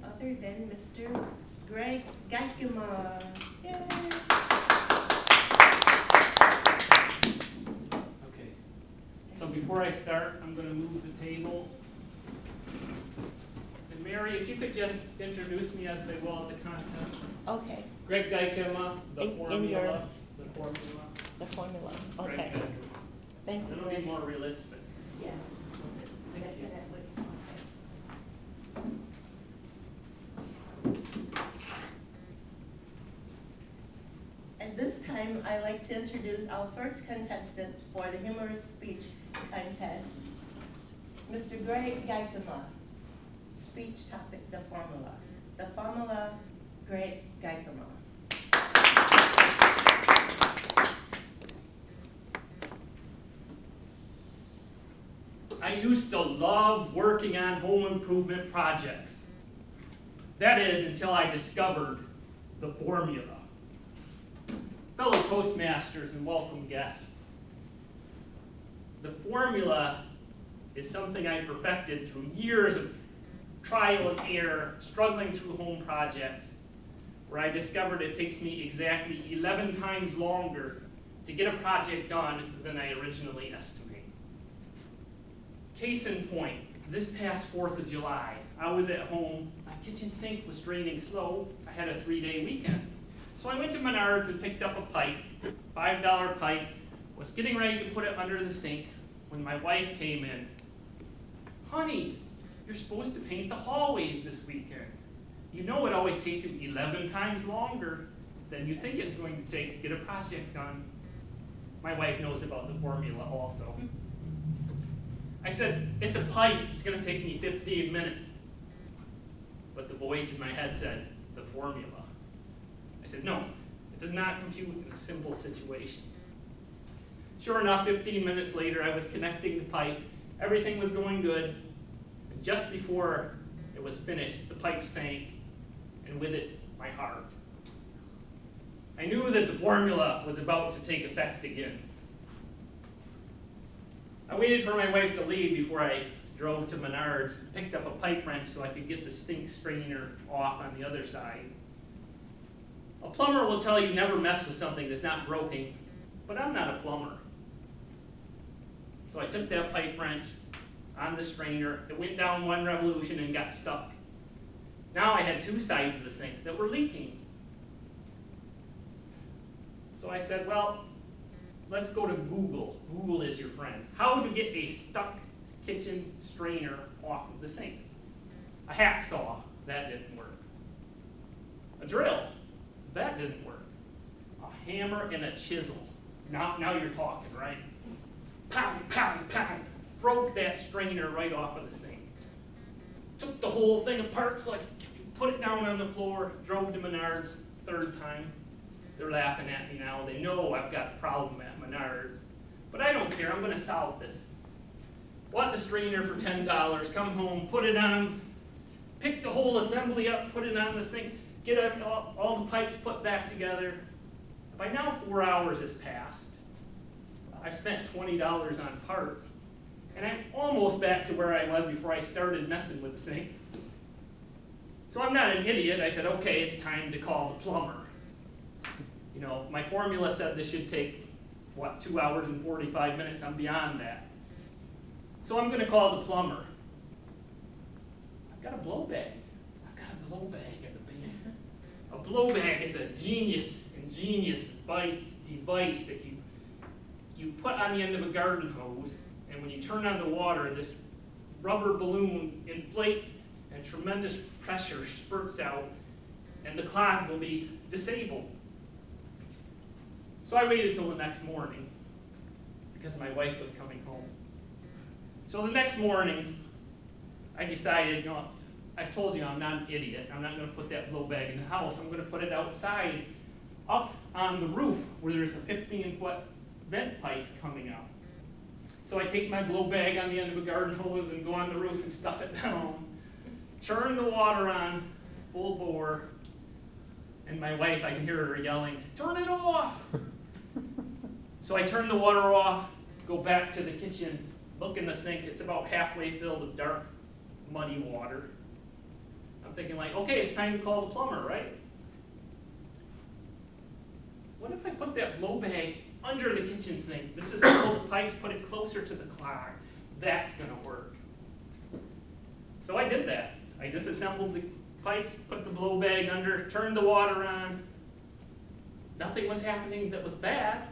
other than Mr. Greg Geikema. Yay! Okay, so before I start, I'm going to move the table. And Mary, if you could just introduce me as they will at the contest. Okay, Greg Geikema, the In formula. your- The formula. the formula, Greg okay. Geikema. Thank you. That'll be Greg. more realistic. Yes, Thank you. definitely. At this time, I'd like to introduce our first contestant for the humorous speech contest, Mr. Greg Geikema. Speech topic, the formula. The formula, Greg Geikema. I used to love working on home improvement projects. That is, until I discovered the formula. Fellow Toastmasters and welcome guests, the formula is something I perfected through years of trial and error, struggling through home projects, where I discovered it takes me exactly 11 times longer to get a project done than I originally estimated. Case in point, this past 4th of July, I was at home, my kitchen sink was draining slow, I had a 3-day weekend. So I went to Menards and picked up a pipe, $5 pipe, was getting ready to put it under the sink when my wife came in. Honey, you're supposed to paint the hallways this weekend. You know it always takes you 11 times longer than you think it's going to take to get a project done. My wife knows about the formula also. I said, it's a pipe, it's gonna take me 15 minutes. But the voice in my head said, the formula. I said, no, it does not compute in a simple situation. Sure enough, 15 minutes later, I was connecting the pipe. Everything was going good. And just before it was finished, the pipe sank, and with it, my heart. I knew that the formula was about to take effect again. I waited for my wife to leave before I drove to Menards, picked up a pipe wrench so I could get the stink strainer off on the other side. A plumber will tell you never mess with something that's not broken, but I'm not a plumber. So I took that pipe wrench on the strainer, it went down 1 revolution and got stuck. Now I had 2 sides of the sink that were leaking. So I said, well, let's go to Google. Google is your friend. How to get a stuck kitchen strainer off of the sink. A hacksaw, that didn't work. A drill, that didn't work. A hammer and a chisel. Now you're talking, right? Pound, pound, pound. Broke that strainer right off of the sink. Took the whole thing apart so I could put it down on the floor. Drove to Menards, 3rd time. They're laughing at me now. They know I've got a problem at Menards. But I don't care. I'm going to solve this. Bought the strainer for $10. Come home, put it on, pick the whole assembly up, put it on the sink, get all the pipes put back together. By now, 4 hours has passed. I've spent $20 on parts. And I'm almost back to where I was before I started messing with the sink. So I'm not an idiot. I said, okay, it's time to call the plumber. You know, my formula said this should take, 2 hours and 45 minutes. I'm beyond that. So I'm going to call the plumber. I've got a blow bag. I've got a blow bag in the basement. A blow bag is a ingenious device that you put on the end of a garden hose, and when you turn on the water, this rubber balloon inflates and tremendous pressure spurts out, and the clog will be disabled. So I waited till the next morning because my wife was coming home. So the next morning, I decided, I've told you I'm not an idiot. I'm not going to put that blow bag in the house. I'm going to put it outside, up on the roof, where there's a 15-foot vent pipe coming out. So I take my blow bag on the end of a garden hose and go on the roof and stuff it down. Turn the water on, full bore, and my wife, I can hear her yelling, turn it off! So I turn the water off, go back to the kitchen, look in the sink. It's about halfway filled with dark, muddy water. I'm thinking like, okay, it's time to call the plumber, right? What if I put that blow bag under the kitchen sink? This is hold the pipes, put it closer to the clog. That's gonna work. So I did that. I disassembled the pipes, put the blow bag under, turned the water on. Nothing was happening that was bad.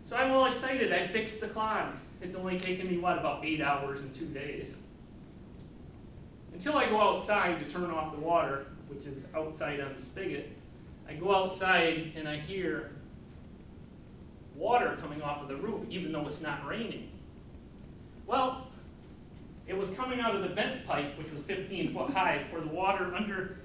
So I'm all excited, I fixed the clog. It's only taken me, what, about 8 hours and 2 days. Until I go outside to turn off the water, which is outside on the spigot. I go outside and I hear water coming off of the roof, even though it's not raining. Well, it was coming out of the vent pipe, which was 15 foot high, where the water under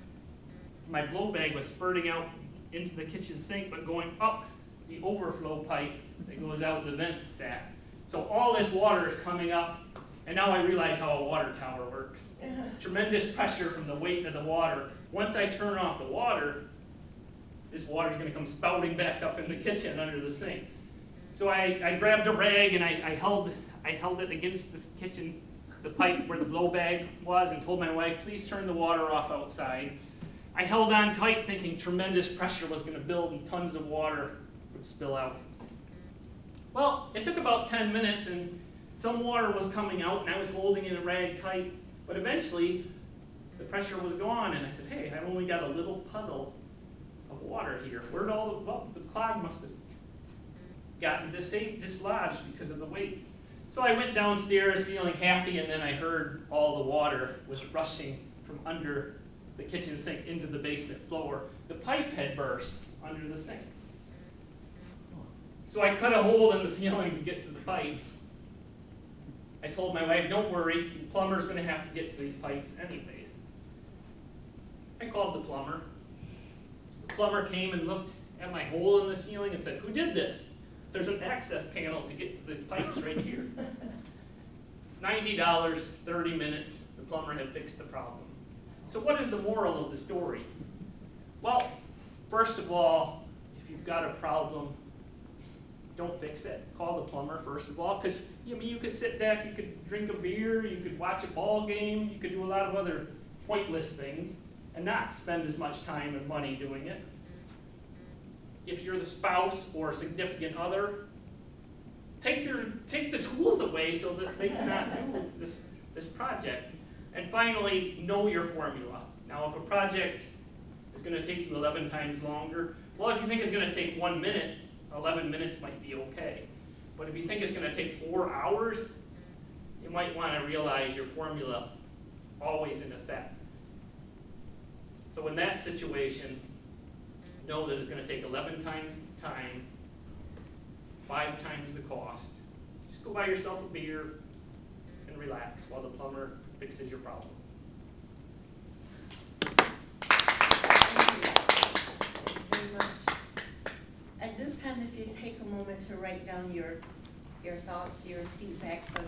my blow bag was spurting out into the kitchen sink, but going up the overflow pipe that goes out the vent stack. So all this water is coming up, and now I realize how a water tower works. Tremendous pressure from the weight of the water. Once I turn off the water, this water's gonna come spouting back up in the kitchen under the sink. So I grabbed a rag and I held it against the kitchen, the pipe where the blow bag was, and told my wife, please turn the water off outside. I held on tight thinking tremendous pressure was gonna build and tons of water would spill out. Well, it took about 10 minutes and some water was coming out and I was holding it a rag tight, but eventually the pressure was gone and I said, hey, I've only got a little puddle of water here. Where'd all the clog must have gotten dislodged because of the weight. So I went downstairs feeling happy, and then I heard all the water was rushing from under the kitchen sink into the basement floor. The pipe had burst under the sink. So I cut a hole in the ceiling to get to the pipes. I told my wife, don't worry, the plumber's gonna have to get to these pipes anyways. I called the plumber. The plumber came and looked at my hole in the ceiling and said, who did this? There's an access panel to get to the pipes right here. $90, 30 minutes, the plumber had fixed the problem. So what is the moral of the story? Well, first of all, if you've got a problem, don't fix it. Call the plumber first of all, because you could sit back, you could drink a beer, you could watch a ball game, you could do a lot of other pointless things and not spend as much time and money doing it. If you're the spouse or significant other, take the tools away so that they cannot do this project. And finally, know your formula. Now, if a project is going to take you 11 times longer, well, if you think it's going to take 1 minute, 11 minutes might be okay. But if you think it's going to take 4 hours, you might want to realize your formula always in effect. So in that situation, know that it's going to take 11 times the time, 5 times the cost. Just go buy yourself a beer and relax while the plumber fixes your problem. Thank you very much. At this time, if you take a moment to write down your thoughts, your feedback for